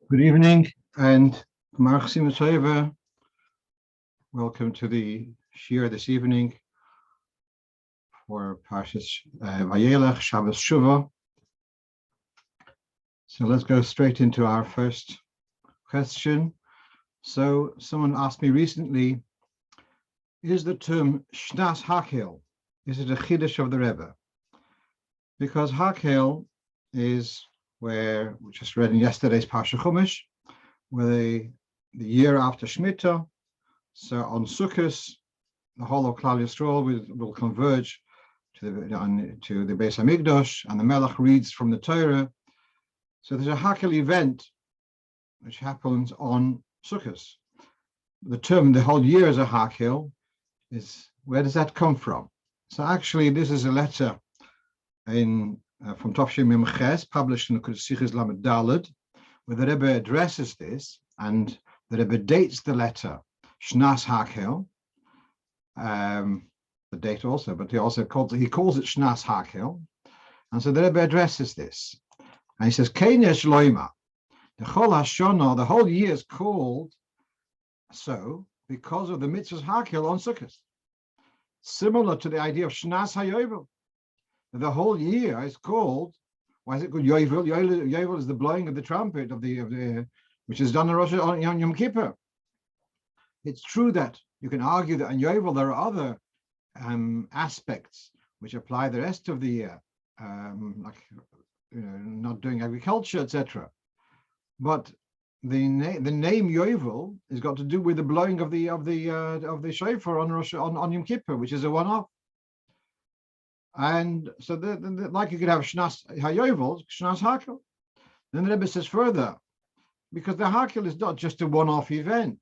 Good evening and welcome to the Shir this evening for Parshas Vayeilech, Shabbos Shuvah. So let's go straight into our first question. So someone asked me recently, is the term Shnas Hakhel, is it a Chiddush of the Rebbe? Because Hakhel is where we just read in yesterday's Parsha Chumash, where the year after Shemitah, so on Succos, the whole of Klal Yisrael will converge to the Beis Hamikdash, and the Melech reads from the Torah. So there's a Hakhel event which happens on Succos. The term the whole year is a Hakhel. Where does that come from? So actually, this is a letter from Tov Mem Ches, published in the Succos Lamed Daled, where the Rebbe addresses this, and the Rebbe dates the letter Shnas Hakhel, the date also, but he calls it Shnas Hakhel, and so the Rebbe addresses this, and he says Keinesh Loima, the Chol Hashana, the whole year is called so because of the mitzvahs Hakhel on Sukkot, similar to the idea of Shnas HaYovel. The whole year is called. Why is it called Yovel? Yovel is the blowing of the trumpet of the which is done on Yom Kipur. It's true that you can argue that in Yovel there are other aspects which apply the rest of the year, like not doing agriculture, etc. But the name Yovel has got to do with the blowing of the shofar on Yom Kippur, which is a one-off. And so, like you could have Shnas HaYovel, Shnas Hakhel. Then the Rebbe says further, because the Hakhel is not just a one-off event.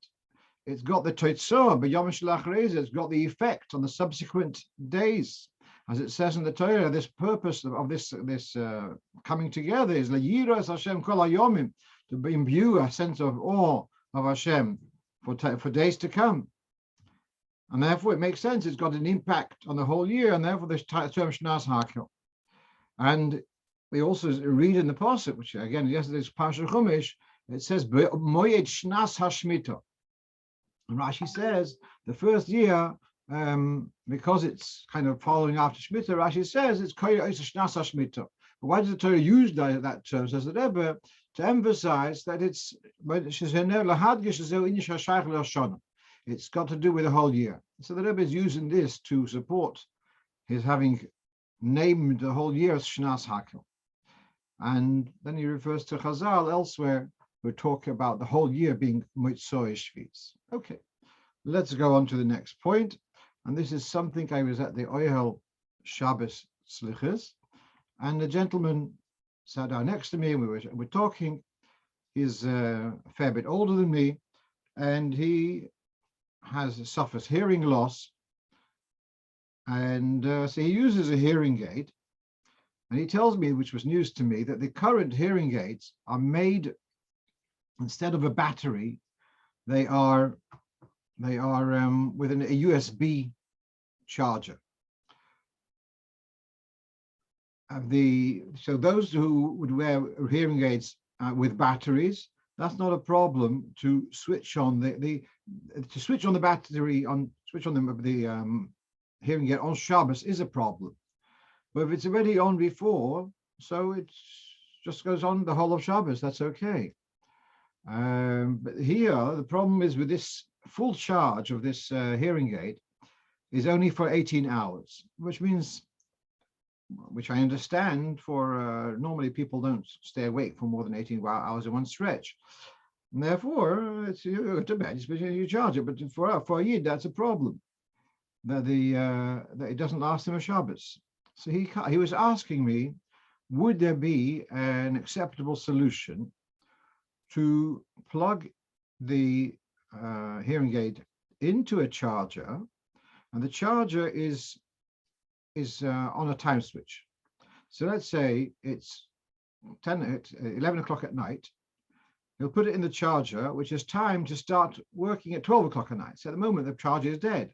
It's got the Toitzor, but Yom Shalach it's got the effect on the subsequent days. As it says in the Torah, this purpose of this coming together is Layiras Hashem Kol HaYomim, to imbue a sense of awe of Hashem for days to come. And therefore, it makes sense. It's got an impact on the whole year, and therefore, this term Shnas Hakhel. And we also read in the Pasuk, which again, yesterday's Parsha Chumash, it says Moed Shnas HaShmita. And Rashi says the first year, because it's kind of following after Shemitah, Rashi says it's Shnas HaShmita. But why does the Torah use that term? Says the Rebbe to emphasize that it's got to do with the whole year. So the Rebbe is using this to support his having named the whole year as Shnas Hakhel. And then he refers to Chazal elsewhere, who talk about the whole year being Motzoi Shviz. Okay, let's go on to the next point. And this is something I was at the Ohel Shabbos Slichos, and the gentleman sat down next to me, and we were talking. He's a fair bit older than me, and he suffers hearing loss, and so he uses a hearing aid, and he tells me, which was news to me, that the current hearing aids are made, instead of a battery, they are with a USB charger. So those who would wear hearing aids with batteries, that's not a problem to switch on the battery switch on the hearing aid on Shabbos is a problem. But if it's already on before, so it just goes on the whole of Shabbos, that's okay. But here the problem is with this full charge of this hearing aid is only for 18 hours, which I understand for normally people don't stay awake for more than 18 hours in one stretch. And therefore, it's too bad, especially you charge it. But for a Yid, that's a problem, that it doesn't last him a Shabbos. So he was asking me, would there be an acceptable solution to plug the hearing aid into a charger, and the charger is on a time switch. So let's say it's 11 o'clock at night. He'll put it in the charger, which is timed to start working at 12 o'clock at night. So at the moment, the charger is dead.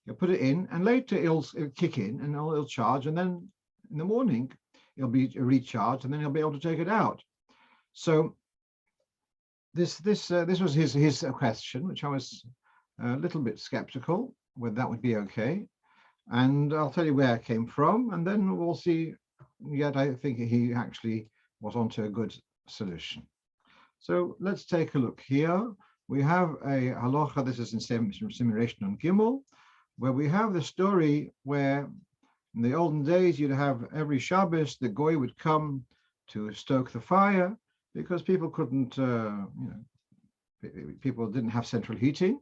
You'll put it in, and later it'll kick in, and it'll charge, and then in the morning, it'll be recharged, and then he'll be able to take it out. So This was his question, which I was a little bit skeptical whether that would be okay. And I'll tell you where it came from, and then we'll see. Yet I think he actually was onto a good solution. So let's take a look here. We have a halacha. This is in simulation on Gimel, where we have the story where in the olden days you'd have every Shabbos the goy would come to stoke the fire because people couldn't, people didn't have central heating.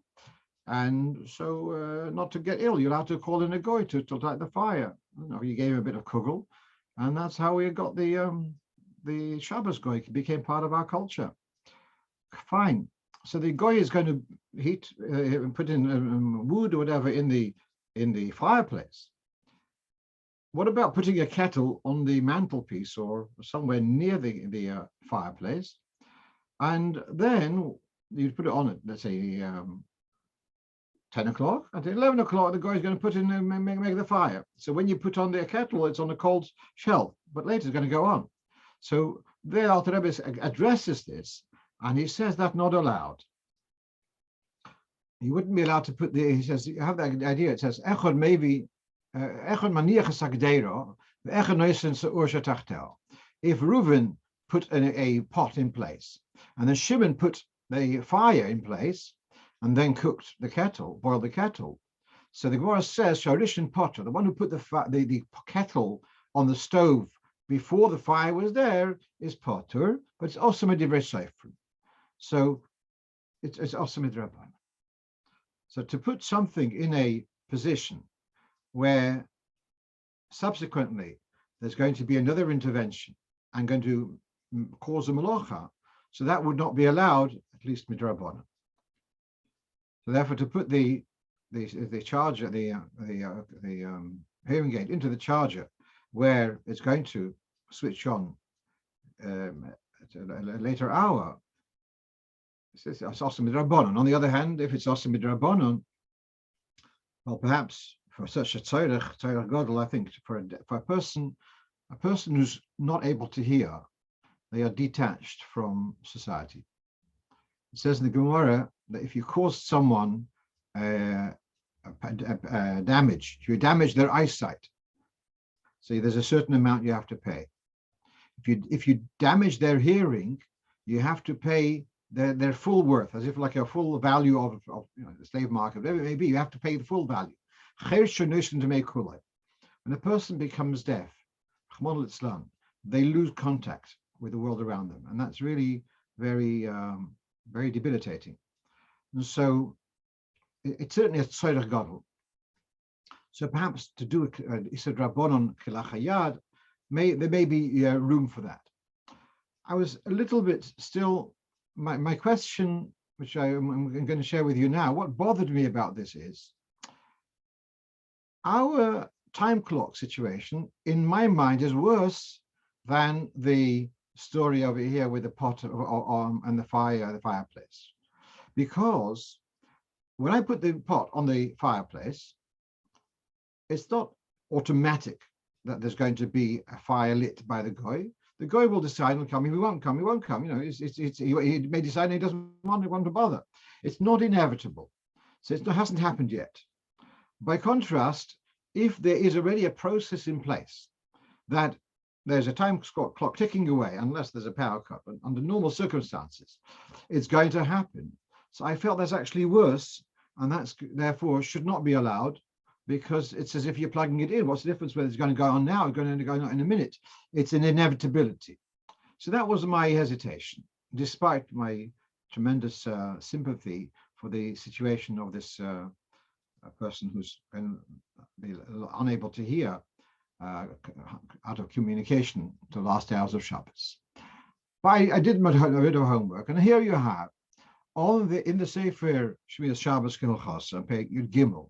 And so not to get ill, you're allowed to call in a goy to light the fire. You gave him a bit of kugel, and that's how we got the Shabbos goy. It became part of our culture. Fine. So the goy is going to heat, put in wood or whatever in the fireplace. What about putting a kettle on the mantelpiece or somewhere near the fireplace, and then you put it on at, let's say, 10 o'clock. At 11 o'clock, the guy's going to put in and make the fire. So when you put on the kettle, it's on a cold shelf, but later it's going to go on. So there, Alter Rebbe addresses this, and he says that's not allowed. You wouldn't be allowed to put he says, you have that idea. It says, Echad maybe, Echad maniach sagdeiro, Echad noisen se'ursha tachtel. If Reuven put a pot in place, and then Shimon put the fire in place, and then cooked the kettle, boiled the kettle. So the Gemara says, Sharishin Potter, the one who put the kettle on the stove before the fire was there is Potter, but it's also Medivrei Seifrim. So it's also Midrabanan. So to put something in a position where subsequently there's going to be another intervention and going to cause a malacha, so that would not be allowed, at least Midrabanan. So therefore, to put the charger, the hearing aid into the charger, where it's going to switch on at a later hour, it's also midrabanan. On the other hand, if it's also midrabanan, well, perhaps for such a tzorech gadol, I think for a person who's not able to hear, they are detached from society. It says in the Gemara that if you cause someone damage, you damage their eyesight, so there's a certain amount you have to pay. If you damage their hearing, you have to pay their full worth, as if like a full value of the slave market, whatever it may be. You have to pay the full value. When a person becomes deaf, they lose contact with the world around them, and that's really very very debilitating. And so it's certainly a tzorech gadol. So perhaps to do Isad Rabbanon Kilachayad, there may be room for that. I was a little bit still, my question, which I'm going to share with you now, what bothered me about this is our time clock situation, in my mind, is worse than the story over here with the pot and the fireplace, because when I put the pot on the fireplace, it's not automatic that there's going to be a fire lit by the goy. The goy will decide he'll come. If he won't come, he won't come. He may decide he doesn't want to bother. It's not inevitable, so it hasn't happened yet. By contrast, if there is already a process in place that there's a time clock ticking away, unless there's a power cut, but under normal circumstances, it's going to happen. So I felt that's actually worse, and that's therefore should not be allowed, because it's as if you're plugging it in. What's the difference whether it's going to go on now or going to go on in a minute? It's an inevitability. So that was my hesitation, despite my tremendous sympathy for the situation of this person who's been unable to hear out of communication to the last hours of Shabbos. But I did a bit of homework, and here you have in the Sefer Shmiras Shabbos Halocho on page Yud Gimel.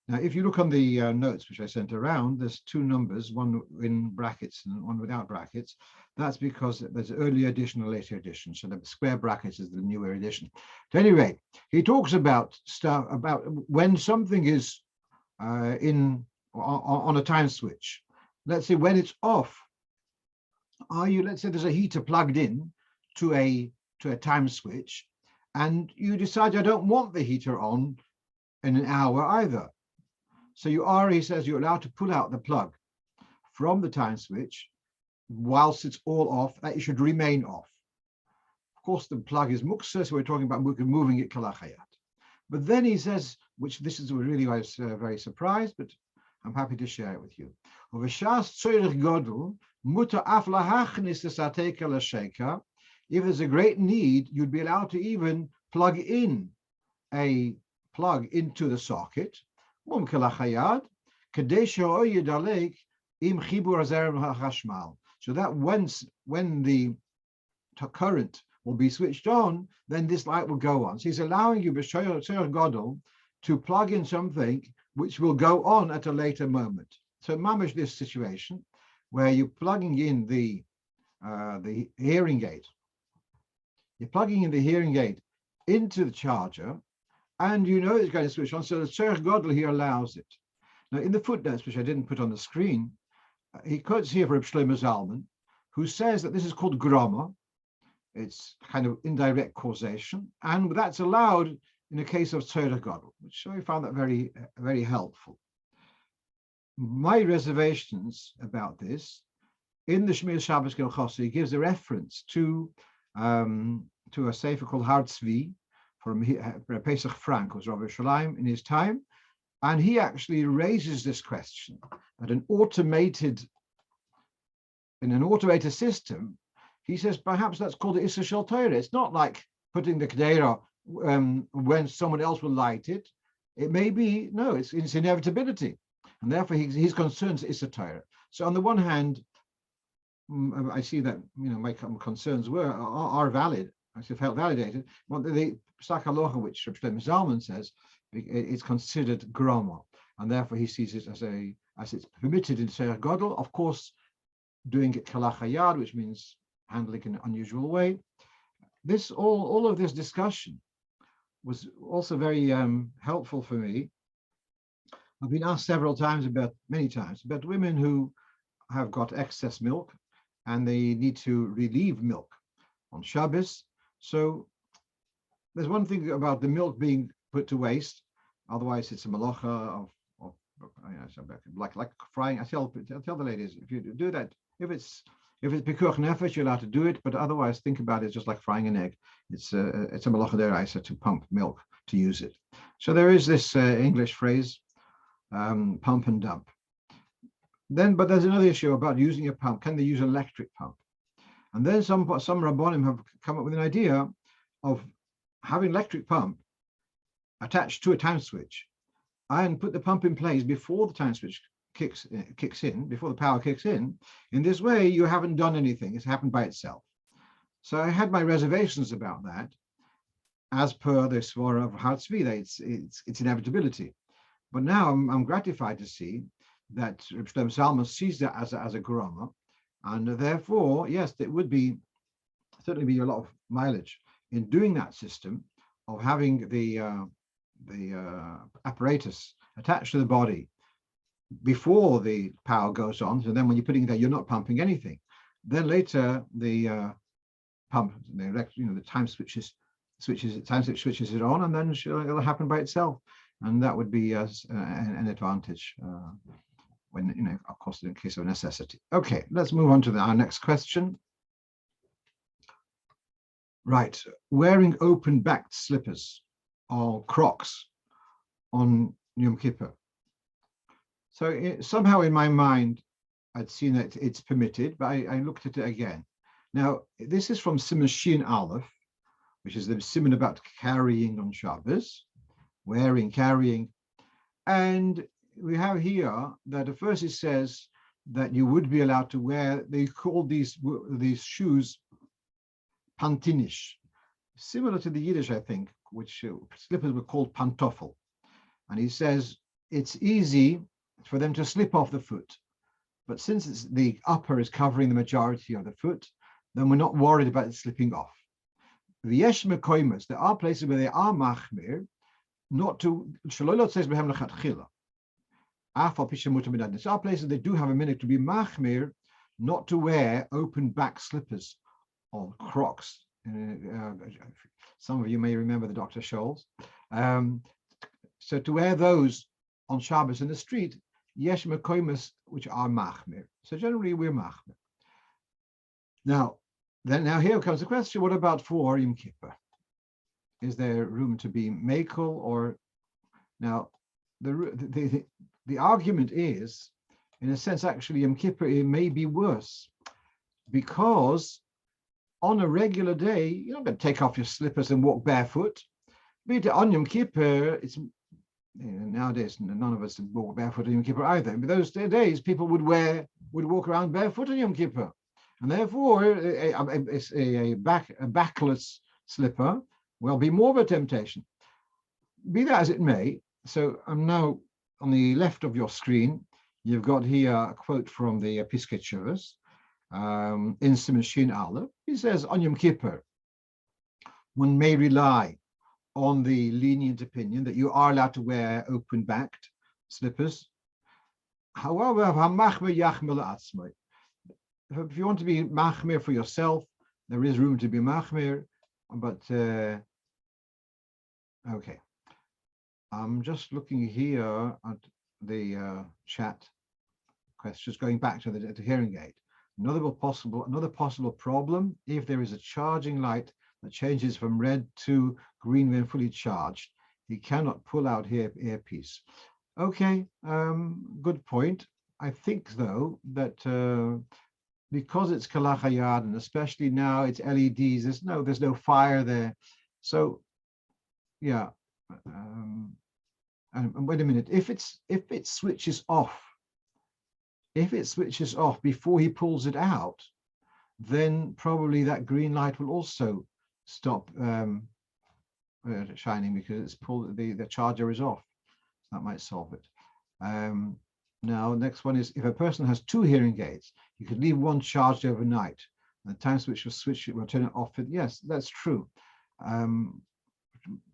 Now, if you look on the notes which I sent around, there's two numbers, one in brackets and one without brackets. That's because there's an earlier edition and a later edition. So the square brackets is the newer edition. At any rate, he talks about stuff about when something is on a time switch. Let's say when it's off, let's say there's a heater plugged in to to a time switch, and you decide I don't want the heater on in an hour either. So he says you're allowed to pull out the plug from the time switch whilst it's all off, that it should remain off. Of course, the plug is muksa, so we're talking about moving it kalachayat. But then he says, which this is really, I was very surprised, but I'm happy to share it with you. If there's a great need, you'd be allowed to even plug in a plug into the socket, so that when the current will be switched on, then this light will go on. So he's allowing you to plug in something which will go on at a later moment. So mamish, this situation where you're plugging in the hearing aid. You're plugging in the hearing aid into the charger, and you know it's going to switch on. So the Tzorech Godel here allows it. Now, in the footnotes, which I didn't put on the screen, he quotes here from Shlomo Zalman, who says that this is called grama. It's kind of indirect causation, and that's allowed in the case of Tzorech Godel, which I found that very, very helpful. My reservations about this, in the Shmir Shabbos Gelchos, he gives a reference to a sefer called Har Tzvi from Pesach Frank, who was Rav Yerushalayim in his time, and he actually raises this question that in an automated system, he says perhaps that's called the Issa Shel Torah. It's not like putting the Kedera when someone else will light it. It may be, no, it's inevitability. And therefore his concerns Issa Torah. So on the one hand, I see that my concerns are valid. I felt validated. But the Halocho, which Shlomo Zalman says, it's considered groma, and therefore he sees it as it's permitted in Tzorech Godel. Of course, doing it kalachayad, which means handling in an unusual way. All of this discussion was also very helpful for me. I've been asked many times about women who have got excess milk and they need to relieve milk on Shabbos. So there's one thing about the milk being put to waste. Otherwise, it's a malacha of like frying. I tell the ladies, if you do that, if it's pikuach nefesh, you're allowed to do it. But otherwise, think about it just like frying an egg. It's a malacha deraisa to pump milk to use it. So there is this English phrase, pump and dump. But there's another issue about using a pump. Can they use an electric pump? And then some Rabbonim have come up with an idea of having an electric pump attached to a time switch and put the pump in place before the time switch kicks in, before the power kicks in. In this way, you haven't done anything. It's happened by itself. So I had my reservations about that. As per the Svara of Har Tzvi, it's inevitability. But now I'm gratified to see that Shlomo Zalman sees that as a grama, and therefore, yes, there would certainly be a lot of mileage in doing that system of having the apparatus attached to the body before the power goes on. So then when you're putting it there, you're not pumping anything. Then later the pump, the time switches it on, and then it'll happen by itself. And that would be an advantage when, of course, in case of necessity. Okay, let's move on to our next question. Right, wearing open-backed slippers or Crocs on Yom Kippur. So somehow in my mind, I'd seen that it's permitted, but I looked at it again. Now, this is from Siman Shin Aleph, which is the Siman about carrying on Shabbos, wearing, carrying. And we have here that at first it says that you would be allowed to wear, they call these shoes pantinish, similar to the Yiddish, I think, which slippers were called pantoffel. And he says it's easy for them to slip off the foot. But since the upper is covering the majority of the foot, then we're not worried about it slipping off. V'yesh mekoimos, there are places where they are machmir, not to, Shalolot says behem lechatchila. There are places they do have a minute to be machmir, not to wear open back slippers or Crocs Some of you may remember the Dr. Scholl's. So to wear those on Shabbos in the street, yesh mekoimus, which are machmir. So generally we're machmir. Now here comes the question: what about for Yom Kippur? Is there room to be makel? Or now the argument is, in a sense, actually Yom Kippur it may be worse, because on a regular day you're not going to take off your slippers and walk barefoot. But on Yom Kippur, it's nowadays none of us walk barefoot on Yom Kippur either. But those days people would walk around barefoot on Yom Kippur, and therefore a backless slipper will be more of a temptation. Be that as it may, so I'm now on the left of your screen. You've got here a quote from the Piskei Teshuvos in Siman Shin Aleph. He says, on Yom Kippur, one may rely on the lenient opinion that you are allowed to wear open-backed slippers. However, if you want to be machmir for yourself, there is room to be machmir, but okay. I'm just looking here at the chat questions, going back to the hearing aid. Another possible problem, if there is a charging light that changes from red to green when fully charged, you cannot pull out earpiece. Okay, good point. I think though that because it's kalachayad, and especially now it's LEDs, there's no fire there. So yeah, and wait a minute, if it switches off before he pulls it out, then probably that green light will also stop shining, because the charger is off. That might solve it. Now, next one is, if a person has two hearing aids, you could leave one charged overnight. The time switch will turn it off. Yes, that's true.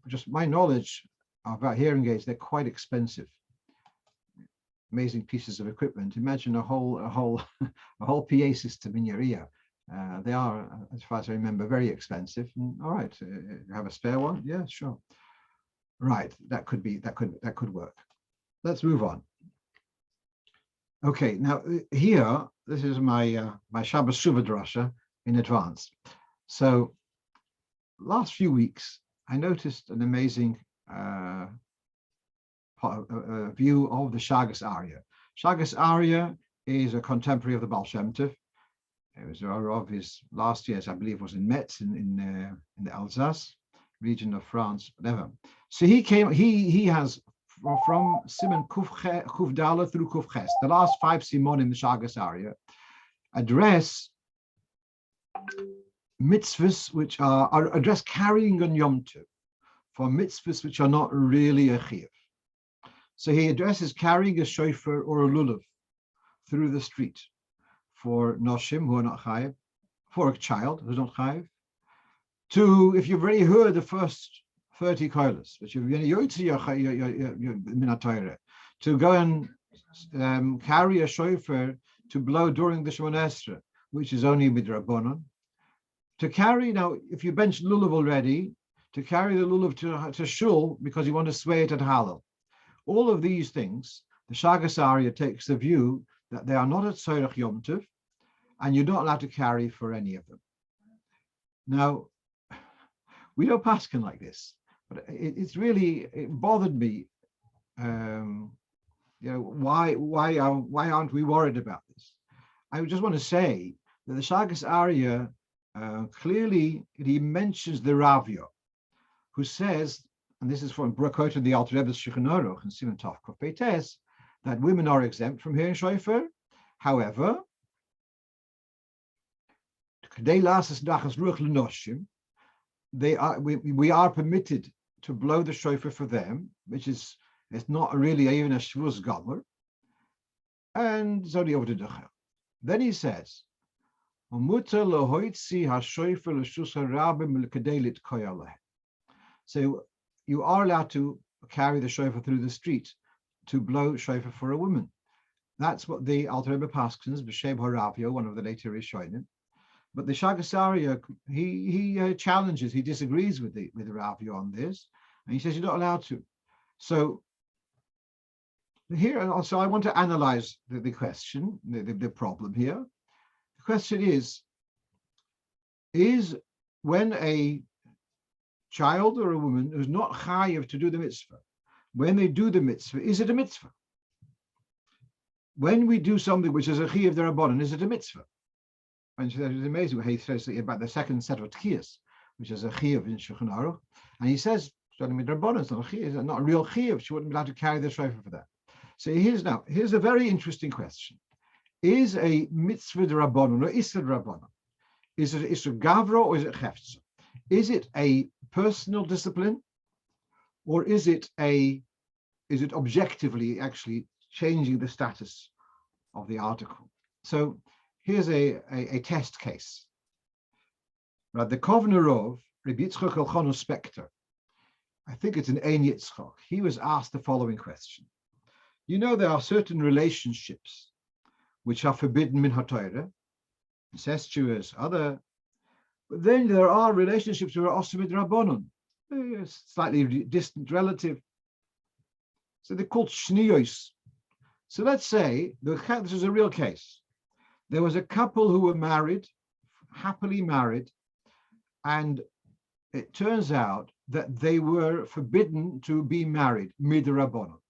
Just my knowledge about hearing aids, they're quite expensive. Amazing pieces of equipment. Imagine a whole PA system in your ear. They are, as far as I remember, very expensive. And, all right, you have a spare one? Yeah, sure. Right, that could work. Let's move on. Okay, now here, this is my my Shabbos Shuvah Drasha in advance. So, last few weeks, I noticed an amazing view of the Shaagas Aryeh. Shaagas Aryeh is a contemporary of the Baal Shem Tov. It was of his last years, I believe, was in Metz in the Alsace region of France, whatever. So he has from Siman Kuf Dala through Kuf Ches, the last 5 Simon in the Shaagas Aryeh, address mitzvahs which are address carrying on Yom Tov, for mitzvahs which are not really a chiyuv. So he addresses carrying a shofar or a lulav through the street for noshim who are not chayiv, for a child who's not chayiv, to, if you've already heard the first 30 koilas, which you've to go and carry a shofar to blow during the Shemona Esrog, which is only midrabanan. To carry, now, if you bench lulav already, to carry the lulav to Shul because you want to sway it at Hallel. All of these things, the Shaagas Aryeh takes the view that they are not at Tzorech Yom Tov, and you're not allowed to carry for any of them. Now, we don't paskin like this, but it bothered me. Why aren't we worried about this? I just want to say that the Shaagas Aryeh clearly he mentions the Ravya, who says, and this is from quoted the Alter Rebbe's Shulchan Aruch and Siman Tov Kuf Peites, that women are exempt from hearing shofar. However, we are permitted to blow the shofar for them, which is, it's not really even a shvuz gomer, and zodi over the ducha. Then he says, so you are allowed to carry the shofar through the street to blow shofar for a woman. That's what the Alter Rebbe paskins, B'Shem HaRavyo, one of the later Rishonim, But the Shaagas Aryeh, he challenges, he disagrees with the Rav on this, and he says you're not allowed to. So here, and also I want to analyze the question, the problem here. The question is when a child or a woman who's not chayiv to do the mitzvah, when they do the mitzvah, is it a mitzvah? When we do something which is a chiyav d'Rabbanan, is it a mitzvah? And it's amazing what he says about the second set of tkiyas, which is a chiyav in Shulchan Aruch, and he says, starting with Rabbanan, it's not a chiyav, it's not a real chiyav. She wouldn't be allowed to carry the shofar for that. So here's a very interesting question: is a mitzvah d'Rabbanan or isur d'Rabbanan? Is it isur gavra or is it chefza? Is it a personal discipline, or is it objectively actually changing the status of the article? So here's a test case. Right, the Kovner of Rabbi Yitzchak Elchonu Spector, I think it's an Ein Yitzchak, he was asked the following question. You know, there are certain relationships which are forbidden min haTorah, incestuous, other, but then there are relationships which are also midrabanan, slightly distant relative. So they're called shniyos. So let's say this is a real case. There was a couple who were married, happily married, and it turns out that they were forbidden to be married midrabanan.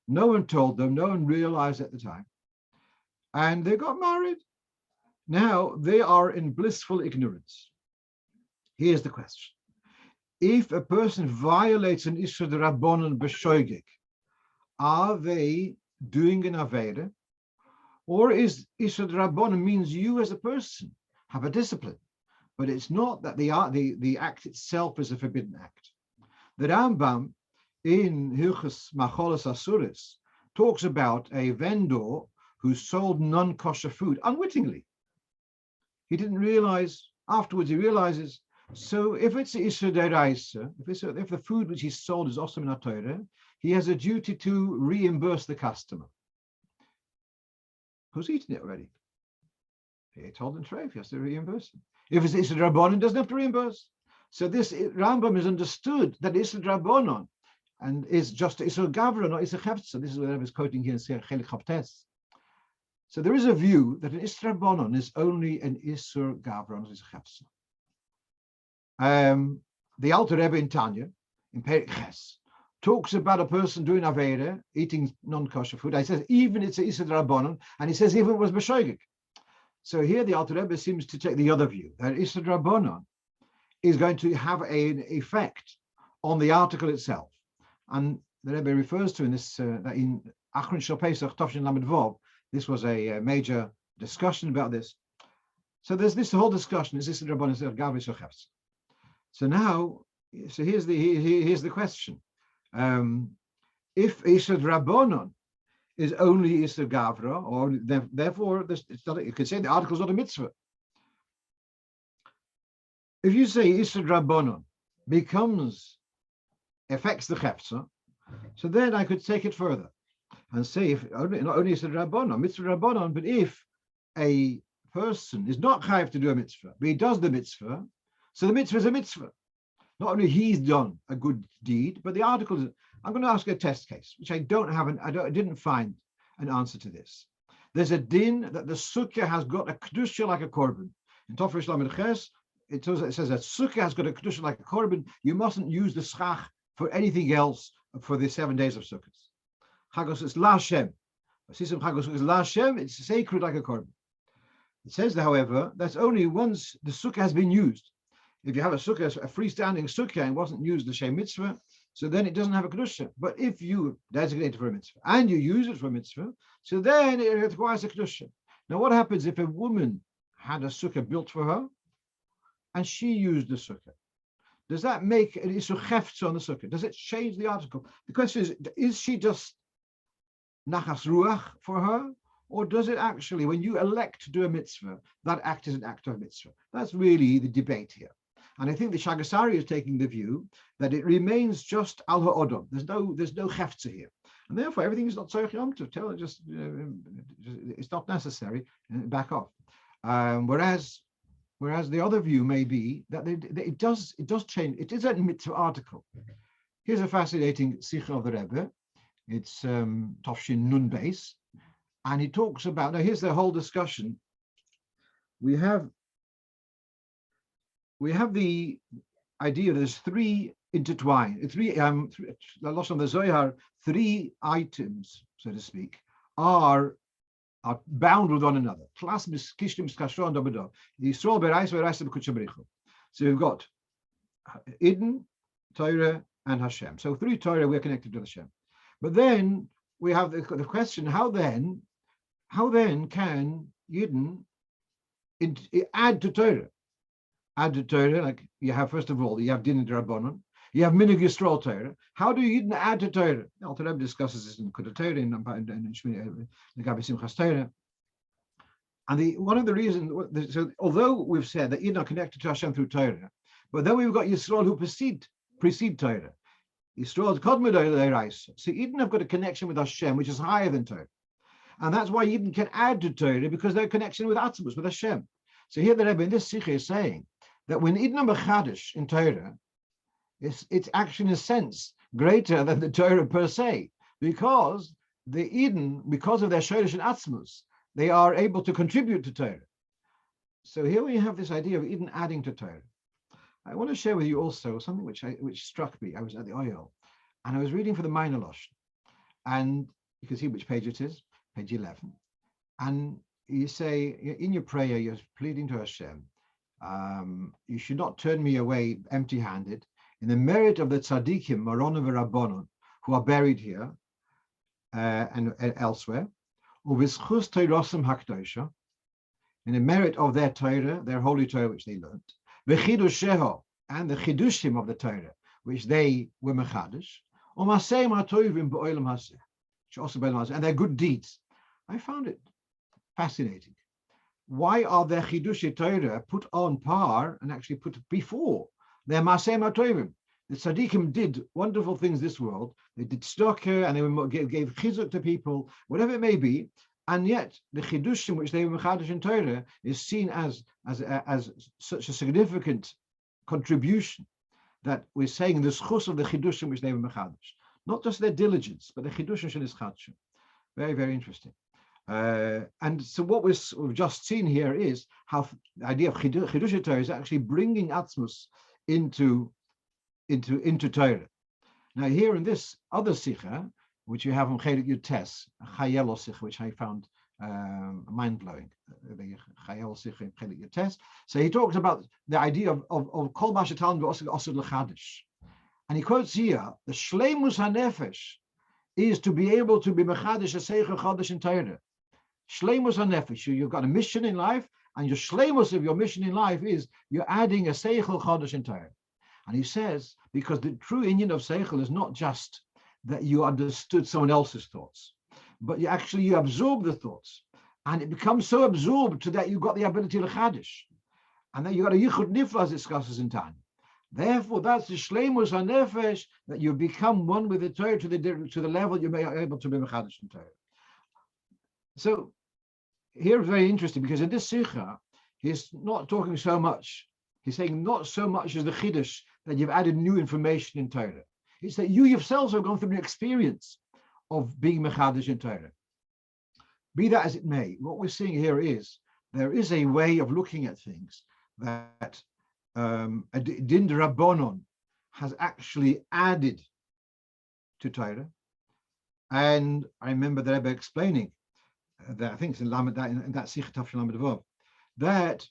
No one told them, no one realized at the time, and they got married. Now they are in blissful ignorance. Here's the question: if a person violates an isur d'Rabbanan b'shoigig, are they doing an aveda, or is isur d'Rabbanan means you as a person have a discipline, but it's not that the act itself is a forbidden act? The Rambam in Hilchos Macholos Asuris talks about a vendor who sold non-kosher food unwittingly. He didn't realize. Afterwards, he realizes. So if it's isur d'oraisa, if the food which he sold is also min haTorah, he has a duty to reimburse the customer who's eaten it already. He told him treif, he has to reimburse him. If it's isur d'Rabbanan, he doesn't have to reimburse. So this Rambam is understood that isur d'Rabbanan and is just isur gavra, not isur chefza. This is what I was quoting here in Chelik Chavtes. So there is a view that an isur d'Rabbanan is only an isur gavra, not isur chefza. The Alter Rebbe in Tanya, in Perek Ches, talks about a person doing avera, eating non-kosher food. He says even it's a isur d'Rabbanan, and he says even it was b'shoigig. So here the Alter Rebbe seems to take the other view, that isur d'Rabbanan is going to have an effect on the article itself. And the Rebbe refers to in this, that in Achron Shel Pesach Tovshin Lamed Vov, this was a major discussion about this. So there's this whole discussion, is isur d'Rabbanan, is it gavra or chefza? So now, here's the question: if isur d'Rabbanan is only isur gavra, or therefore you could say the article is not a mitzvah. If you say isur d'Rabbanan affects the chefza, so then I could take it further and say if not only isur d'Rabbanan, mitzvah d'Rabbanan, but if a person is not chayiv to do a mitzvah, but he does the mitzvah, so the mitzvah is a mitzvah. Not only he's done a good deed, but the article is. I'm going to ask a test case, which I didn't find an answer to this. There's a din that the sukkah has got a kedusha like a korban. In Tofresh Lamed Ches, it says that sukkah has got a kedusha like a korban. You mustn't use the schach for anything else for the 7 days of Succos. Chagos is la Shem. Chagos is la Shem. It's sacred like a korban. It says, however, that's only once the sukkah has been used. If you have a sukkah, a freestanding sukkah, and wasn't used the shem mitzvah, so then it doesn't have a kedusha. But if you designate it for a mitzvah and you use it for a mitzvah, so then it requires a kedusha. Now, what happens if a woman had a sukkah built for her and she used the sukkah? Does that make an isur chefza on the sukkah? Does it change the article? The question is she just nachas ruach for her? Or does it actually, when you elect to do a mitzvah, that act is an act of a mitzvah? That's really the debate here. And I think the Shaagas Aryeh is taking the view that it remains just al ha'odom. There's no chefza here. And therefore, everything is not tzorich Yom Tov. Tell it it's not necessary. Back off. Whereas Whereas the other view may be that it does change. It is a mitzvah article. Here's a fascinating Sikha of the Rebbe. It's Tofshin Nun Beis, and he talks about, now here's the whole discussion. We have the idea that there's three intertwined, lost on the Zohar, three items, so to speak, are bound with one another. So we've got Eden, Torah, and Hashem. So through Torah, we're connected to Hashem. But then we have the question: how then can Eden add to Torah? Add to Torah, like you have, first of all, you have Din Rabbanon, you have Minig Yisrael Torah. How do you Eden add to Torah? The Alter Rebbe discusses this in Kudat Torah, in Gabi Simchas Torah. And one of the reasons, so although we've said that Eden are connected to Hashem through Torah, but then we've got Yisrael who precede Torah. Yisrael Kodmei D'Oraisa. So Eden have got a connection with Hashem, which is higher than Torah. And that's why Eden can add to Torah, because they're connection with Atzmus, with Hashem. So here the Rebbe in this Sikha is saying that when Eden are Mechadish in Torah, it's actually in a sense greater than the Torah per se, because the Eden, because of their Shoresh and Atzmus, they are able to contribute to Torah. So here we have this idea of Eden adding to Torah. I want to share with you also something which struck me. I was at the oil, and I was reading for the minor Halocho, and you can see which page it is, page 11. And you say in your prayer, you're pleading to Hashem, you should not turn me away empty-handed. In the merit of the tzaddikim, Maronim v'Rabbanon, who are buried here and elsewhere, u'v'schus Torasim hakdosha, in the merit of their Torah, their holy Torah which they learned, v'chidusheho, and the chidushim of the Torah which they were mechadish, u'maseim ha'tovim b'olam haseh, and their good deeds. I found it fascinating. Why are their chidushei Torah put on par and actually put before their Maaseh Tovim? The tzaddikim did wonderful things this world. They did tzedakah and they gave chizuk to people, whatever it may be. And yet the chidushim which they were mechadish in Torah is seen as such a significant contribution that we're saying the schus of the chidushim which they were mechadish, not just their diligence, but the chidushim shel ischadshim. Very, very interesting. And so what we've just seen here is how the idea of chidushei Torah is actually bringing atzmus into Torah. Now here in this other sikha, which you have on Hakhel Year, Hakhel Year sikha, which I found mind-blowing, the Hakhel sikha in Hakhel Year. So he talks about the idea of kol ma shetalmid v'osed l'chadish, and he quotes here the shleimus hanefesh is to be able to be mechadish a seichel chadash in Torah. Shleimus hanefesh, you've got a mission in life, and your shleimus of your mission in life is you're adding a seichel chadash in Torah. And he says, because the true inyan of seichel is not just that you understood someone else's thoughts, but you absorb the thoughts, and it becomes so absorbed to that you've got the ability to chadish, and then you've got a yichud nifla, as it discusses in Tanya. Therefore, that's the shleimus hanefesh, that you become one with the Torah to the level you may be able to be mechadish in Torah. So here it's very interesting, because in this sikha, he's not talking so much. He's saying not so much as the chiddush that you've added new information in Torah. It's that you yourselves have gone through an experience of being mechadish in Torah. Be that as it may, what we're seeing here is there is a way of looking at things that a din rabbanon has actually added to Torah. And I remember the Rebbe explaining that, I think it's in that Sikh Tafshil Lamed Vav, that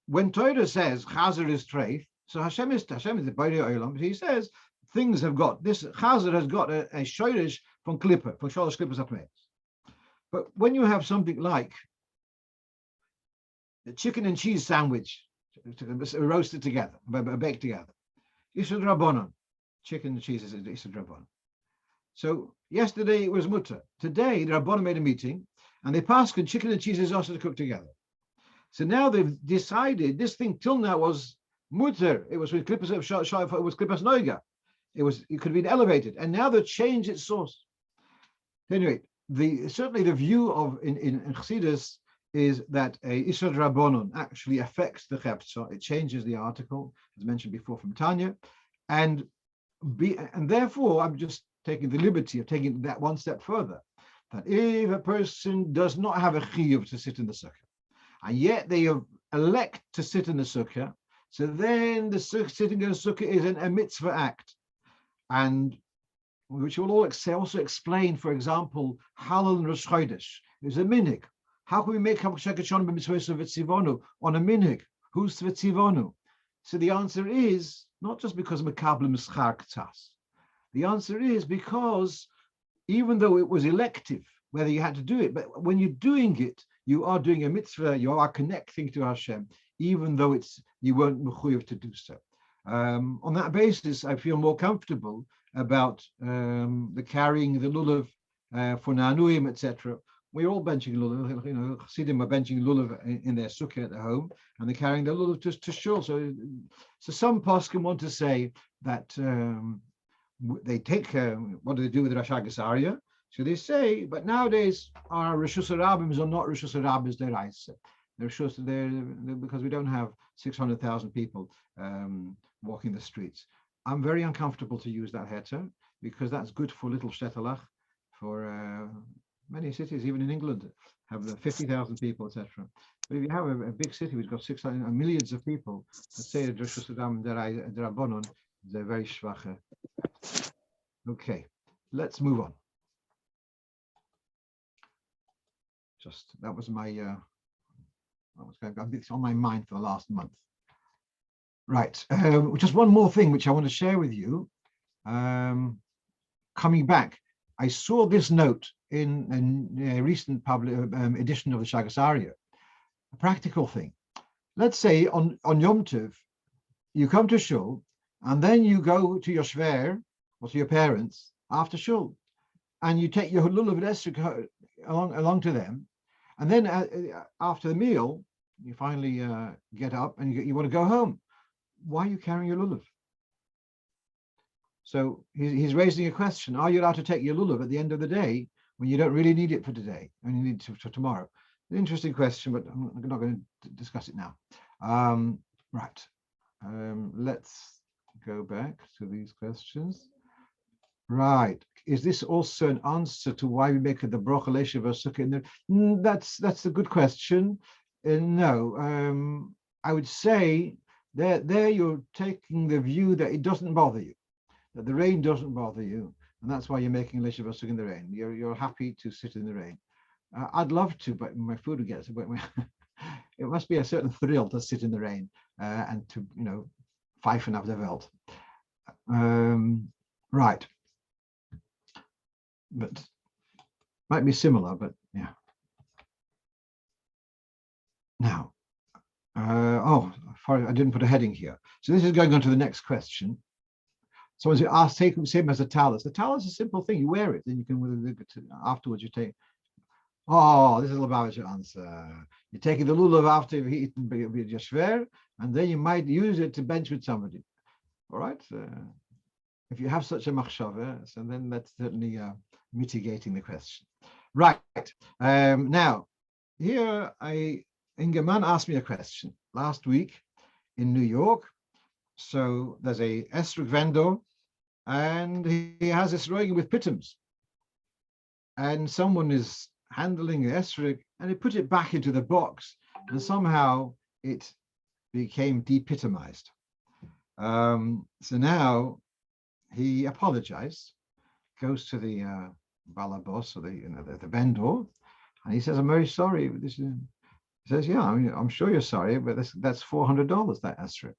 when Torah says Chazer is treif, so Hashem is the Borei Olam. He says things have got this. Chazer has got a shoresh from klippa, from sholosh klippas apneis. But when you have something like a chicken and cheese sandwich roasted together, baked together, Yisud Rabbanon, chicken and cheese is Yisud Rabbanon. So yesterday it was mutter. Today the Rabbanon made a meeting, and they passed and chicken and cheese is also to cook together. So now they've decided this thing till now was mutter. It was with klippas of shayfa. It was klippas noiga. It could have been elevated, and now they've changed its source. Anyway, certainly the view of in Chassidus is that a Isra Drabonon actually affects the Cheptzah. It changes the article, as mentioned before from Tanya, and therefore I'm just taking the liberty of taking that one step further. That if a person does not have a chiyuv to sit in the sukkah, and yet they elect to sit in the sukkah, so then the sitting in the sukkah is a mitzvah act, and which will also explain, for example, Halal and Rosh Chodesh is a minhag. How can we make Havshakachon b'mitzvos v'tzivonu on a minhag? Who's v'tzivonu? So the answer is not just because mekabel mischar k'tas. The answer is because even though it was elective, whether you had to do it, but when you're doing it, you are doing a mitzvah, you are connecting to Hashem, even though you weren't mechuyev to do so. On that basis, I feel more comfortable about the carrying the Lulav for Na'nouim, etc. We're all benching Lulav, Chassidim are benching Lulav in their sukkah at home, and they're carrying the Lulav to Shul. So some poskim want to say that they take, what do they do with Shaagas Aryeh? So they say, but nowadays our Rishus Rabbim are not Rishus Rabbis deraisa. They're because we don't have 600,000 people walking the streets. I'm very uncomfortable to use that heter because that's good for little shtetelach, for many cities, even in England, have 50,000 people, etc. But if you have a big city which got 600 millions of people, let's say the Rishus Rabbim derabonon, they're very schwache. Okay, let's move on. That was my it's on my mind for the last month. Right, just one more thing which I want to share with you. Coming back, I saw this note in a recent edition of the Shaagas Aryeh. A practical thing. Let's say on Yom Tov, you come to Shul, and then you go to your shver or to your parents after Shul, and you take your Lulav and Esrog along to them, and then after the meal, you finally get up and you want to go home. Why are you carrying your Lulav? So he's raising a question. Are you allowed to take your Lulav at the end of the day when you don't really need it for today and you need it for tomorrow? An interesting question, but I'm not going to discuss it now. Right. Let's go back to these questions. Right. Is this also an answer to why we make the brocha leishav sukkah in there? That's a good question. No. I would say there you're taking the view that it doesn't bother you, that the rain doesn't bother you, and that's why you're making leishav sukkah in the rain. You're happy to sit in the rain. I'd love to, but my food would get. It must be a certain thrill to sit in the rain and to pfeifen auf der Welt. Right. But might be similar, but yeah. Now, I didn't put a heading here. So this is going on to the next question. Someone's asked, take the same as a talus. The talus is a simple thing. You wear it, then you can, afterwards you take. Oh, this is a Lubavitcher answer. You're taking the Lulav after you've eaten your shver, and then you might use it to bench with somebody. All right? If you have such a machshava, so then that's certainly mitigating the question. Right. Now, here Ingeman asked me a question last week in New York. So there's a Esrog vendor, and he has Esrog with pitums. And someone is handling the Esrog, and he put it back into the box, and somehow it became depitomized. So now he apologized, goes to the balabos, or the vendor, and he says, "I'm very sorry. He says, "Yeah, I'm sure you're sorry, but that's $400, that Esrog."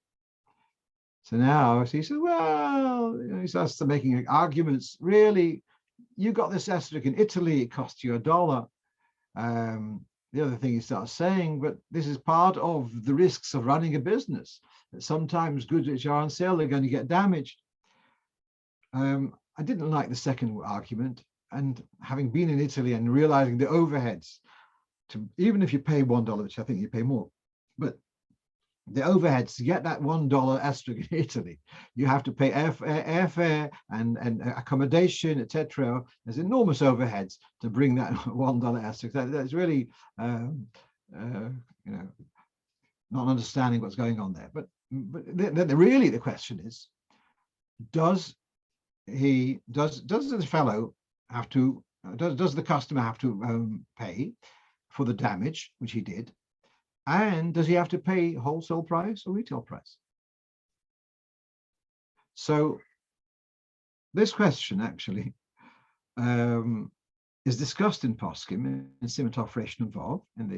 So now he says, "Well," he starts making arguments. Really, you got this Esrog in Italy, it cost you $1. The other thing he starts saying, but this is part of the risks of running a business, that sometimes goods which are on sale are going to get damaged. I didn't like the second argument, and having been in Italy and realizing the overheads, even if you pay $1, which I think you pay more, but the overheads to get that $1 Esrog in Italy, you have to pay airfare and accommodation, etc. There's enormous overheads to bring that $1 Esrog. That's really not understanding what's going on there. But really the question is, does the fellow have to? Does the customer have to pay for the damage, which he did, and does he have to pay wholesale price or retail price? So this question actually is discussed in Poskim in Siman Tov Resh Nun Vav, and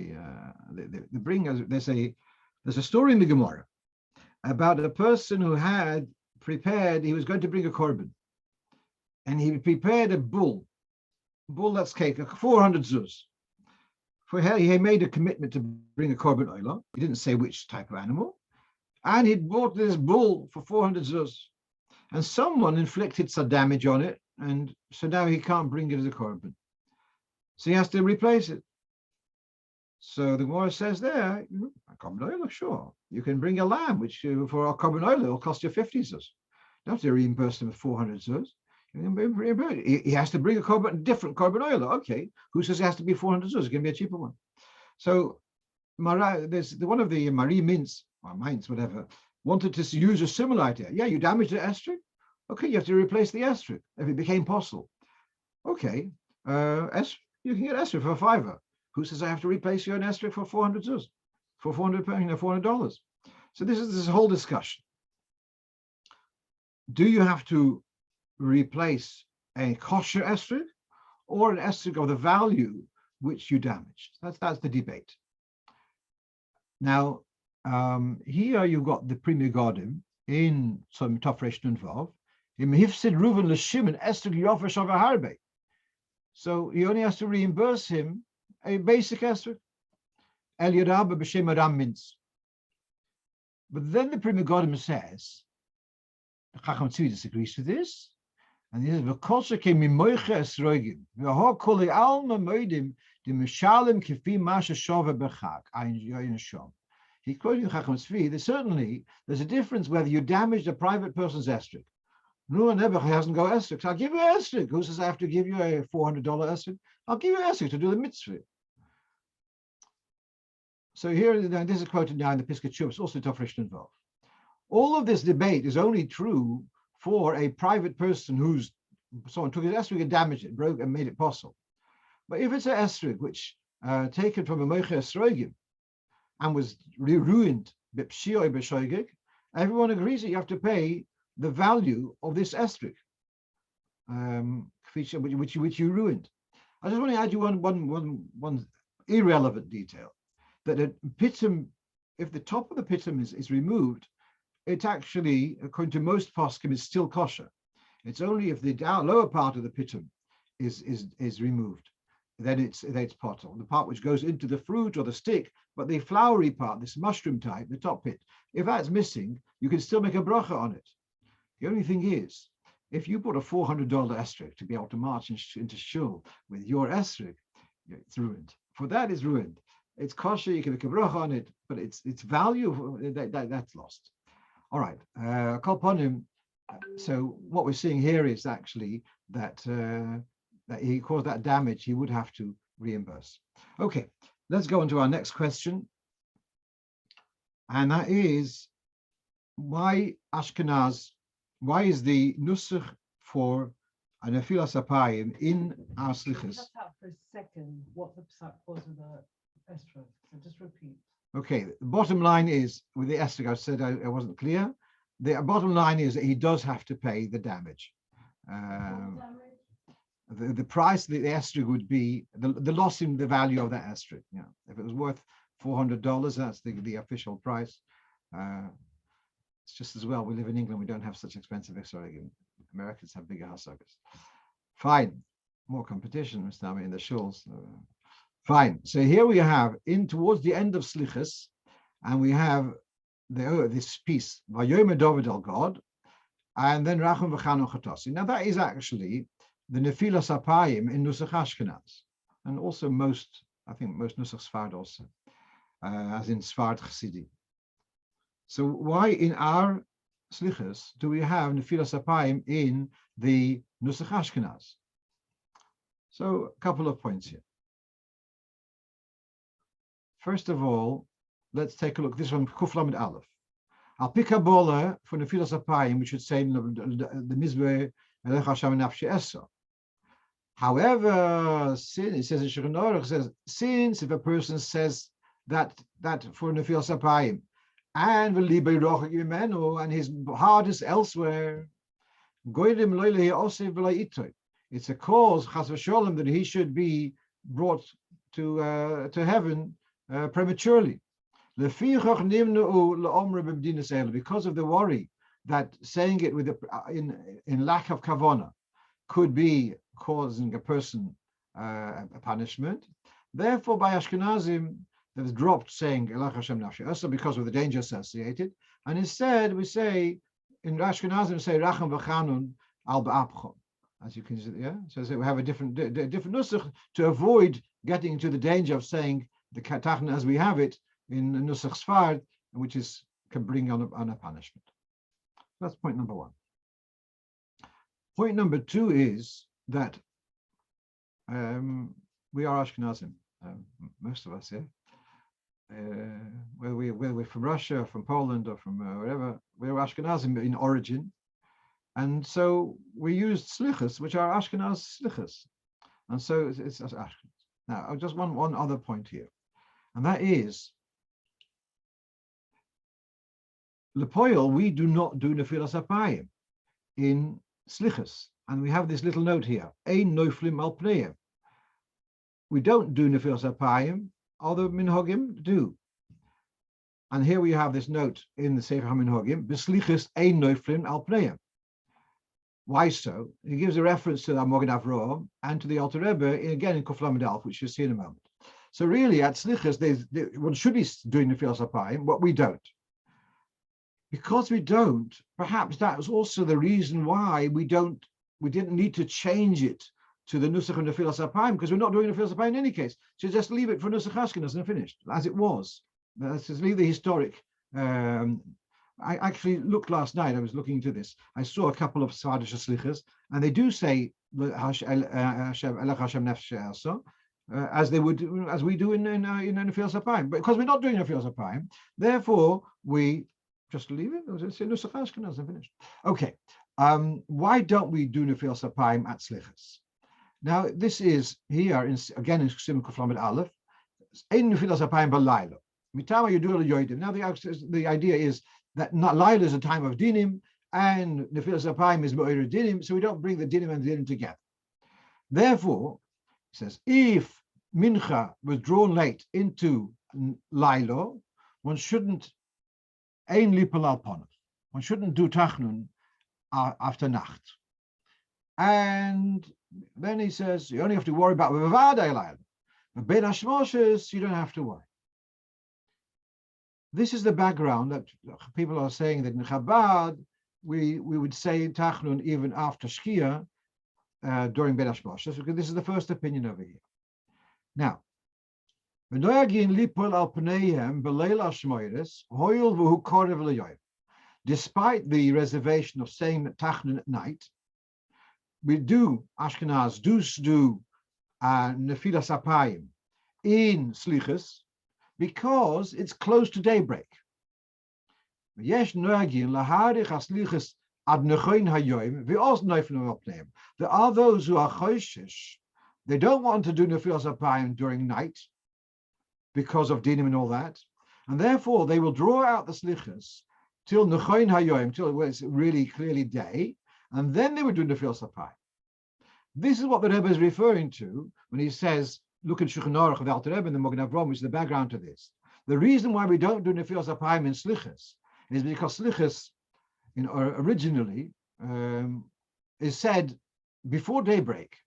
there's a story in the Gemara about a person who had prepared, he was going to bring a korban, and he prepared a bull that's cake, 400 zuz. He made a commitment to bring a korban oila. He didn't say which type of animal, and he bought this bull for 400 zuz, and someone inflicted some damage on it, and so now he can't bring it as a korban. So he has to replace it. So the Gemara says there, a korban oila, sure. You can bring a lamb, which for a korban oila will cost you 50 zuz. You don't have to reimburse him with 400 zuz. He has to bring a different korban oila. Okay, who says it has to be 400 zuz? It can be a cheaper one. So there's one of the Marie Mints, or Mainz, whatever, wanted to use a similar idea. Yeah, you damaged the Esrog. Okay, you have to replace the Esrog if it became possible. Okay, you can get Esrog for a $5. Who says I have to replace your Esrog for 400 zuz, for $400? So this is this whole discussion. Do you have to replace a kosher Esrog or an Esrog of the value which you damaged? That's the debate. Now, here you've got the Primi Godim in some Tov Resh Nun Vav. So he only has to reimburse him a basic Esrog. El Yodab b'Shem Adam Mintz. But then the Primi Godim says, the Chacham Tzvi disagrees with this, and he says, "V'kolshe kemimoiche esrogim, v'ho koli alma moedim the mishalem kifi masha shava bechag ayin shom." He quoted Chacham Tzvi that certainly there's a difference whether you damaged a private person's Esrog. No, never hasn't got Esrog. So I'll give you Esrog. Who says I have to give you a $400 Esrog? I'll give you Esrog to do the mitzvah. So here, this is quoted now in the Piskei Teshuvos, also Tov Resh Nun Vav. All of this debate is only true for a private person who's someone took his Esrog and damaged it, broke and made it possible. But if it's an Esrog which taken from a Moiche Esrogim and was ruined, everyone agrees that you have to pay the value of this Esrog, which you ruined. I just want to add you one irrelevant detail, that a pitum, if the top of the pitum is removed, it actually, according to most poskim, is still kosher. It's only if the lower part of the pitum is removed, then it's potel. The part which goes into the fruit or the stick, but the flowery part, this mushroom type, the top pit, if that's missing, you can still make a bracha on it. The only thing is, if you put a $400 Esrog to be able to march into Shul with your Esrog, it's ruined. For that is ruined. It's kosher, you can make a bracha on it, but its value, that's lost. All right, Kolponim. So what we're seeing here is actually that he caused that damage, he would have to reimburse. Okay, let's go on to our next question. And that is, why Ashkenaz, why is the nusach for an nefilas apayim in our slichas? Cut out for a second what the psak was with the Esrog. So just repeat. Okay, the bottom line is, with the Esrog, I said I wasn't clear. The bottom line is that he does have to pay the damage. The price of the Esrog would be the loss in the value of that Esrog. Yeah, if it was worth $400, that's the official price. It's just as well, we live in England, we don't have such expensive Esrog. Americans have bigger Hasagas. Fine, more competition, Mr. Ami, in the shuls. Fine. So here we have towards the end of Slichas, and we have this piece, Yomim Tovim God, and then Rachum v'Chano Chatasi. Now that is actually the Nefilas Apayim in Nusach Ashkenaz, and also most Nusach Sfard also, as in Sfard Chasidi. So why in our Slichas do we have Nefilas Apayim in the Nusach Ashkenaz? So a couple of points here. first of all, let's take a look. This one, Kuf Lamed Aleph. Al Pikabola for Nefilas Apayim, we should say the Mizbeh Elech Hashem Nafshi Esa. However, since it says in Shulchan Aruch, says since if a person says that for Nefilas Apayim and and his heart is elsewhere, it's a cause chas v'sholem that he should be brought to heaven prematurely. Because of the worry that saying it with in lack of kavana could be causing a person a punishment. Therefore, by Ashkenazim, they've dropped saying Elach Hashem Nafshi Asa because of the danger associated, and instead we say in Ashkenazim say Racham v'Chanun al ba'apchon. As you can see, yeah. So we have a different nusach to avoid getting into the danger of saying the katachna as we have it in nusach Sfard, which can bring on a punishment. That's point number one. Point number two is that we are Ashkenazim, most of us, yeah. Whether we're from Russia, from Poland, or from wherever, we're Ashkenazim in origin, and so we used slichas, which are Ashkenaz slichas, and so it's Ashkenaz. Now, just one other point here, and that is, Lepoil, we do not do Nefilas Apayim in slichas, and we have this little note here, Ein Noiflim al Pneim. We don't do Nefilas Apayim, other minhagim do. And here we have this note in the Sefer HaMinhagim, B'slichas ein noiflim al pneim. Why so? He gives a reference to the Magen Avraham and to the Alter Rebbe, again in Kuf Lamed Aleph, which you'll see in a moment. So really, at slichas, one should be doing Nefilas Apayim, but we don't. Because we don't, perhaps that was also the reason why we didn't need to change it to the Nusach of Nefilas Apayim, because we're not doing Nefilas Apayim in any case. So just leave it for Nusach Ashkenaz and finished, as it was. Let's just leave the historic. I actually looked last night, I was looking into this. I saw a couple of Sadish Slichas, and they do say, as they would, as we do in Nefilas Apayim. But because we're not doing Nefilas Apayim, therefore we just leave it. It's Nusach Ashkenaz and finished. Okay. Why don't we do Nefilas Apayim at Slichas? Now, this is here, again in Simon Kuf Lamed Aleph, Ein Nefilas Apayim b'Layla. Mitama Yudul Yoidim. Now, the idea is that Layla is a time of dinim, and Nefilas Apayim is Me'or dinim, so we don't bring the dinim and the dinim together. Therefore, it says, if Mincha was drawn late into Layla, one shouldn't Ein Lipal al Ponav. One shouldn't do Tachnun after Nacht. And then he says, you only have to worry about Vavadei Layla. But Ben Hashmoshes, you don't have to worry. This is the background that people are saying that in Chabad, we would say Tachnun even after Shkia during Ben Hashmoshes, because this is the first opinion over here. Now, despite the reservation of saying that Tachnun at night, we do, Ashkenaz do Nefilas Apayim in Slichas because it's close to daybreak. There are those who are choishish, they don't want to do Nefilas Apayim during night because of dinim and all that, and therefore they will draw out the Slichas till Nechoin Hayoim, till it's really clearly day, and then they would do Nefilas Apayim. This is what the Rebbe is referring to when he says, look at Shulchan Aruch of the Alter Rebbe and the Magen Avraham, which is the background to this. The reason why we don't do Nefilas Apayim in Slichas is because Slichas, originally, is said before daybreak.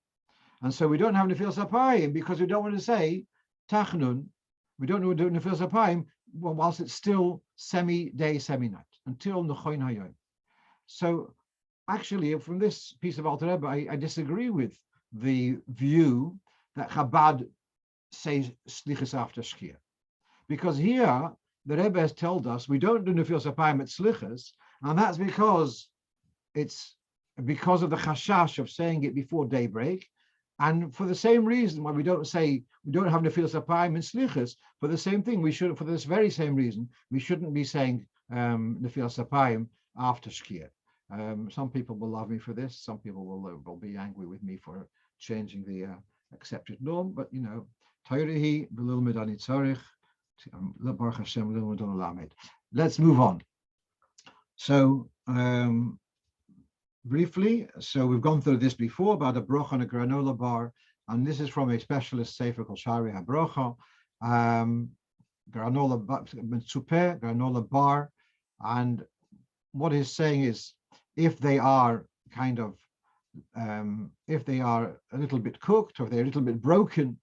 And so we don't have Nefilas Apayim because we don't want to say Tachnun, we don't want to do Nefilas Apayim whilst it's still semi-day, semi-night, until Nechoin Hayoim. So actually, from this piece of Alter Rebbe, I disagree with the view that Chabad says Slichas after Shkia. Because here, the Rebbe has told us we don't do Nefilas Apayim at Slichas, and that's because it's because of the chashash of saying it before daybreak, And for the same reason why we don't say we don't have nefilas apayim and slichas, for the same thing we should, for this very same reason, we shouldn't be saying nefilas apayim after shkia. Some people will love me for this. Some people will be angry with me for changing the accepted norm. But you know, Toirahi v'lilmid ani tzarich, Baruch Hashem lilmid olamed. Let's move on. So briefly, so we've gone through this before about a brocha on a granola bar, and this is from a specialist sefer called Shari HaBrocha. Granola bar, and what he's saying is, if they are kind of, if they are a little bit cooked or they're a little bit broken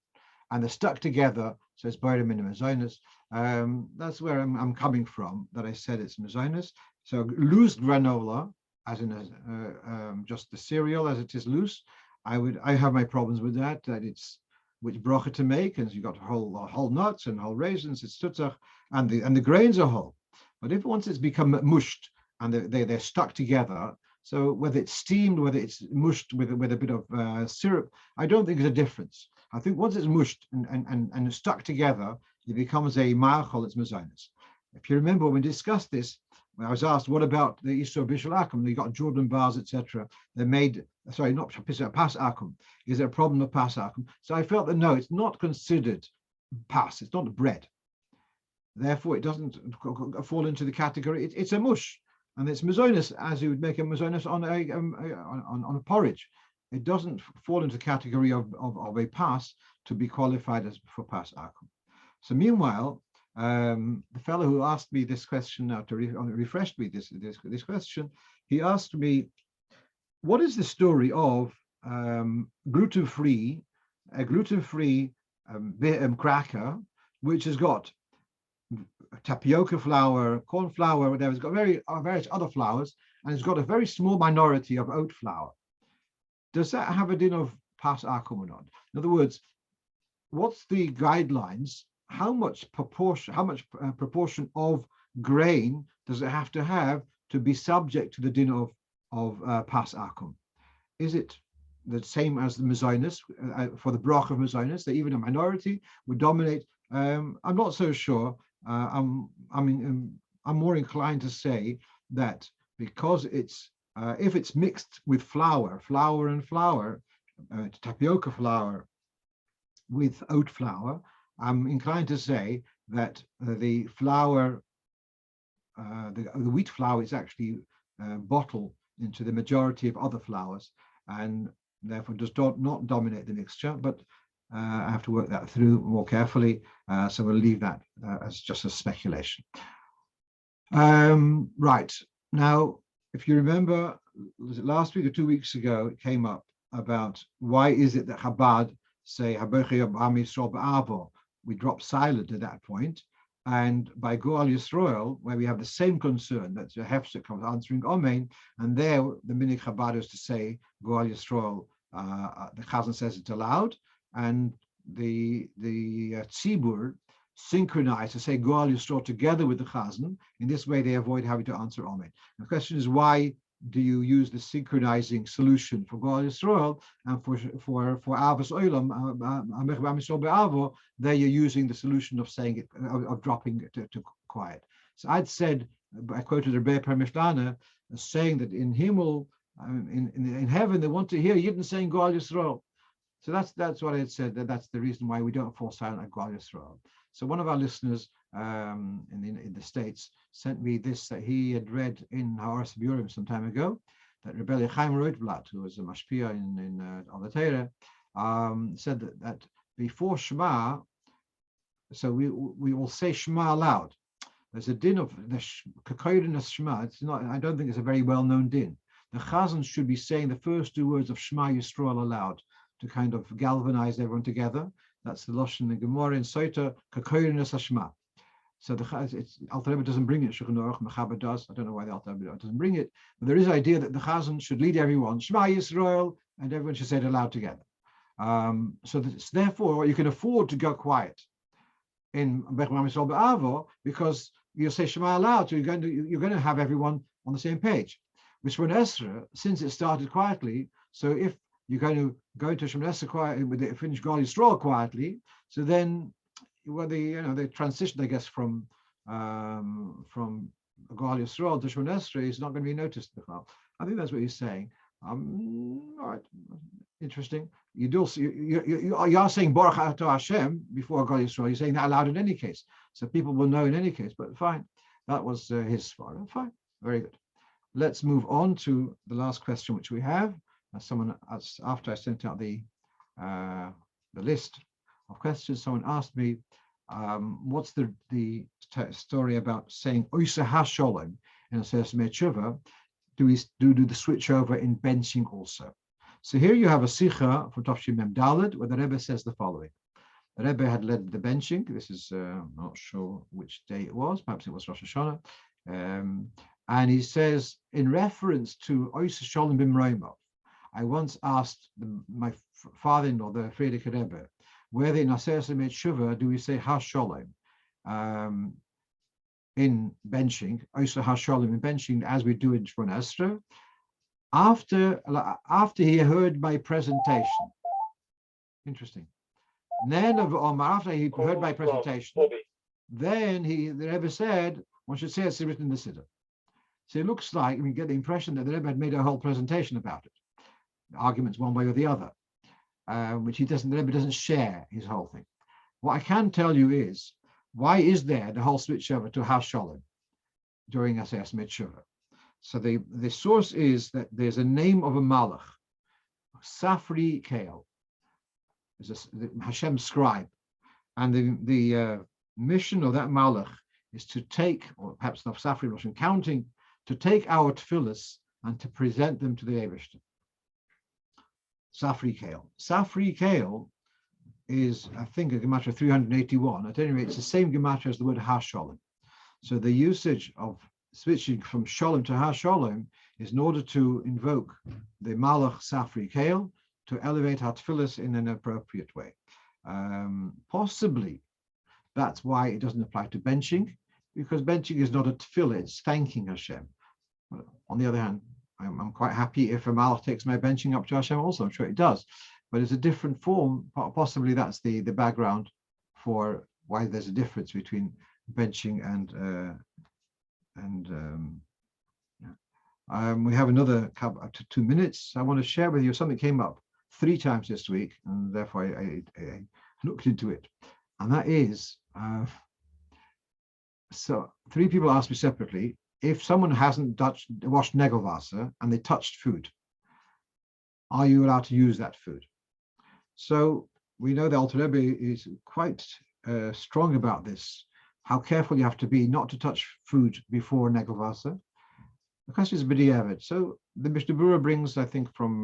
and they're stuck together, so it's buried in mezonus. That's where I'm coming from, that I said it's mezonus. So loose granola, as in just the cereal as it is loose, I have my problems with that it's which bracha to make, and you got whole nuts and whole raisins, it's tutzach, and the grains are whole. But if once it's become mushed and they're stuck together, so whether it's steamed, whether it's mushed with a bit of syrup, I don't think there's a difference. I think once it's mushed and stuck together, it becomes a ma'achol, it's mezonus. If you remember when we discussed this, when I was asked, what about the Isur Bishul Akum? You got Jordan bars, etc. They're made, sorry, not pas akum. Is there a problem with pas akum? So I felt that no, it's not considered pas. It's not bread. Therefore, it doesn't fall into the category. It's a mush, and it's mezonus as you would make a mezonus on a porridge. It doesn't fall into the category of a pas to be qualified as for pas akum. So meanwhile, the fellow who asked me this question now to refresh me this question, he asked me, what is the story of gluten-free cracker, which has got tapioca flour, corn flour, whatever. It's got various other flours, and it's got a very small minority of oat flour. Does that have a din of pas akum or not? In other words, what's the guidelines? How much proportion of grain does it have to be subject to the din of pas akum? Is it the same as the mezonus for the brach of mezonus, that even a minority would dominate? I'm not so sure. I'm more inclined to say that because it's if it's mixed with flour, tapioca flour with oat flour, I'm inclined to say that the flour, the wheat flour, is actually bottled into the majority of other flours, and therefore does not dominate the mixture. But I have to work that through more carefully, so we'll leave that as just a speculation. Right, now, if you remember, was it last week or 2 weeks ago, it came up about why is it that Chabad say we drop silent at that point, and by Goal Yisrael, where we have the same concern, that the Hefsek comes answering Amen, and there the Minik Chabad is to say Goal Yisrael, the Chazan says it's allowed, and the Tzibur synchronize to say Goal Yisrael together with the Chazan. In this way, they avoid having to answer Amen. The question is, why do you use the synchronizing solution for Goal Yisrael, and for Avos Olam, there you're using the solution of saying it, of dropping it to quiet. So I'd said, I quoted Rebbe Permishlana as saying that in Himmel, in heaven, they want to hear Yidden saying Goal Yisrael. So that's what I had said, that's the reason why we don't fall silent at Goal Yisrael. So one of our listeners in the States sent me this that he had read in Haaretz Burim some time ago, that Rebbe Chaim Rotblat, who was a mashpia in Al Torah, said that before Shema, so we will say Shema aloud. There's a din of the Kakoydin as Shema. It's not. I don't think it's a very well-known din. The Chazan should be saying the first 2 words of Shema Yisrael aloud to kind of galvanize everyone together. That's the Lashon in Gemara in Sota, Kakoydin as Shema. So the Alter Rebbe doesn't bring it. Shulchan Aruch Mechaber does. I don't know why the Alter Rebbe doesn't bring it, but there is an idea that the Chazan should lead everyone Shema Yisrael, and everyone should say it aloud together. So therefore, you can afford to go quiet in Bech Mamisol Be'avo, because you say Shema aloud, so you're going to have everyone on the same page. Which for an Esra, since it started quietly, so if you're going to go into Shemoneh Esrei quietly with the finished Gal Yisrael quietly. So then, the transition, I guess, from Gal Yisrael to Shemoneh Esrei is not going to be noticed. I think that's what he's saying. All right, interesting. You are saying Baruch Atah Hashem before Gal Yisrael. You're saying that aloud in any case, so people will know in any case. But fine, that was his svara. Fine, very good. Let's move on to the last question which we have. Someone, after I sent out the list of questions, someone asked me, what's the story about saying Oisa HaSholem in a certain tshuva? Do we do the switch over in benching also? So here you have a sikha from Tafshim Mem Daled, where the Rebbe says the following. The Rebbe had led the benching. This is, I'm not sure which day it was. Perhaps it was Rosh Hashanah. And he says, in reference to Oisa Sholem Bimroimov, I once asked my father-in-law, the Frierdiker Rebbe, whether in Aseret Shuva do we say HaSholem in benching, Oisa HaSholem in benching, as we do in Shemoneh Esrei, after he heard my presentation. Interesting. Then after he heard my presentation, then the Rebbe said, one should say it's written in the Siddur. So it looks like we get the impression that the Rebbe had made a whole presentation about it. Arguments one way or the other, which the Rebbe doesn't share his whole thing. What I can tell you is, why is there the whole switch over to HaSholem during Aseret Shuvah? So the source is that there's a name of a malach, Safri Kael, is Hashem's scribe, and the mission of that malach is to take, or perhaps not Safri Russian counting, to take our tefillas and to present them to the Eibishter. Safri Kael. Safri Kael is, I think, a gematria 381. At any rate, it's the same gematria as the word HaSholem. So the usage of switching from Sholem to HaSholem is in order to invoke the Malach Safri Kael to elevate our tefillas in an appropriate way. Possibly that's why it doesn't apply to benching, because benching is not a tefillah, it's thanking Hashem. But on the other hand, I'm quite happy if a malach takes my benching up to Hashem also. I'm sure it does, but it's a different form. Possibly that's the background for why there's a difference between benching we have another couple up to 2 minutes. I want to share with you something that came up 3 times this week, and therefore I looked into it, and that is so 3 people asked me separately, if someone hasn't washed Negelwasser and they touched food, are you allowed to use that food? So we know the Alter Rebbe is quite strong about this, how careful you have to be not to touch food before Negelwasser. The question is b'diavad. So the Mishnah Berurah brings, I think, from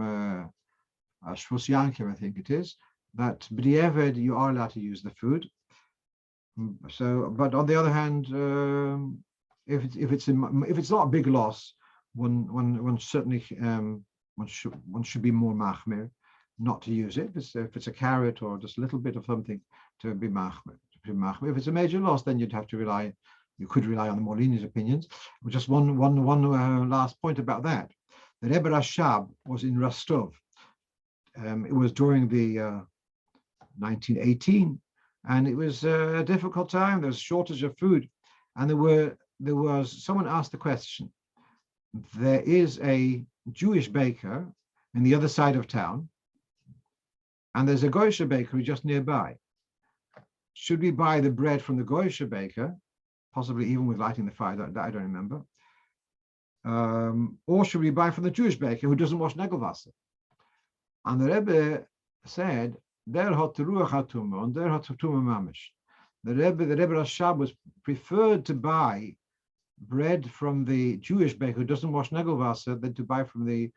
Shvus Yankiv, I think it is, that b'diavad you are allowed to use the food. So, but on the other hand, if it's not a big loss, one certainly one should be more machmir not to use it. If it's a carrot or just a little bit of something, to be machmir. If it's a major loss, then you could rely on the more lenient opinions. Just one last point about that. The Rebbe Rashab was in Rostov. It was during the 1918, and it was a difficult time. There was a shortage of food, and there was someone asked the question. There is a Jewish baker in the other side of town, and there's a Goyish bakery just nearby. Should we buy the bread from the Goyish baker, possibly even with lighting the fire? I don't remember. Or should we buy from the Jewish baker who doesn't wash Negelwasser? And the Rebbe said, "Der hat ruach hatuma, and der hat hatuma mamish." The Rebbe Rashab was preferred to buy bread from the Jewish baker who doesn't wash Negelwasser than to buy from the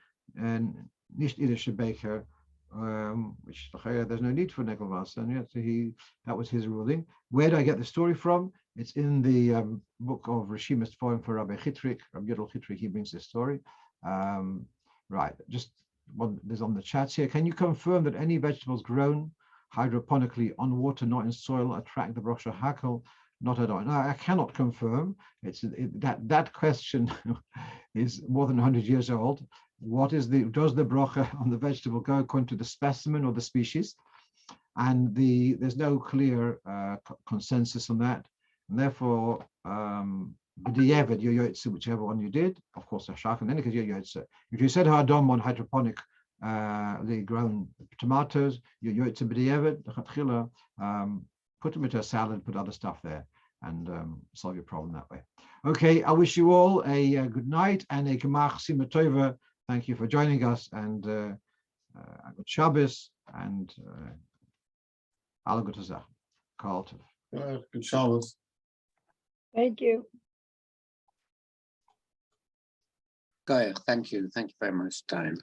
nicht Yiddish baker, which there's no need for Negelwasser. And yet that was his ruling. Where do I get the story from? It's in the book of Rishimis Forum for Rabbi Chitrik, Rabbi Yodel Chitrik. He brings this story. Right, just one there's on the chats here. Can you confirm that any vegetables grown hydroponically on water, not in soil, attract the Rosh Hakhel? Not at all. No, I cannot confirm. That question is more than 100 years old. does the bracha on the vegetable go according to the specimen or the species? And there's no clear consensus on that, and therefore b'diavad your yotze, whichever one you did, of course a shach, and then because your yotze. If you said hadom on hydroponic grown tomatoes, your yotze b'diavad lechatchila, put them into a salad, put other stuff there, and solve your problem that way. Okay, I wish you all a good night and a gemach sima tova. Thank you for joining us, and a good Shabbos, and alle gute Sachen. Kol tov. Good Shabbos. Thank you. Gaia, thank you very much, time.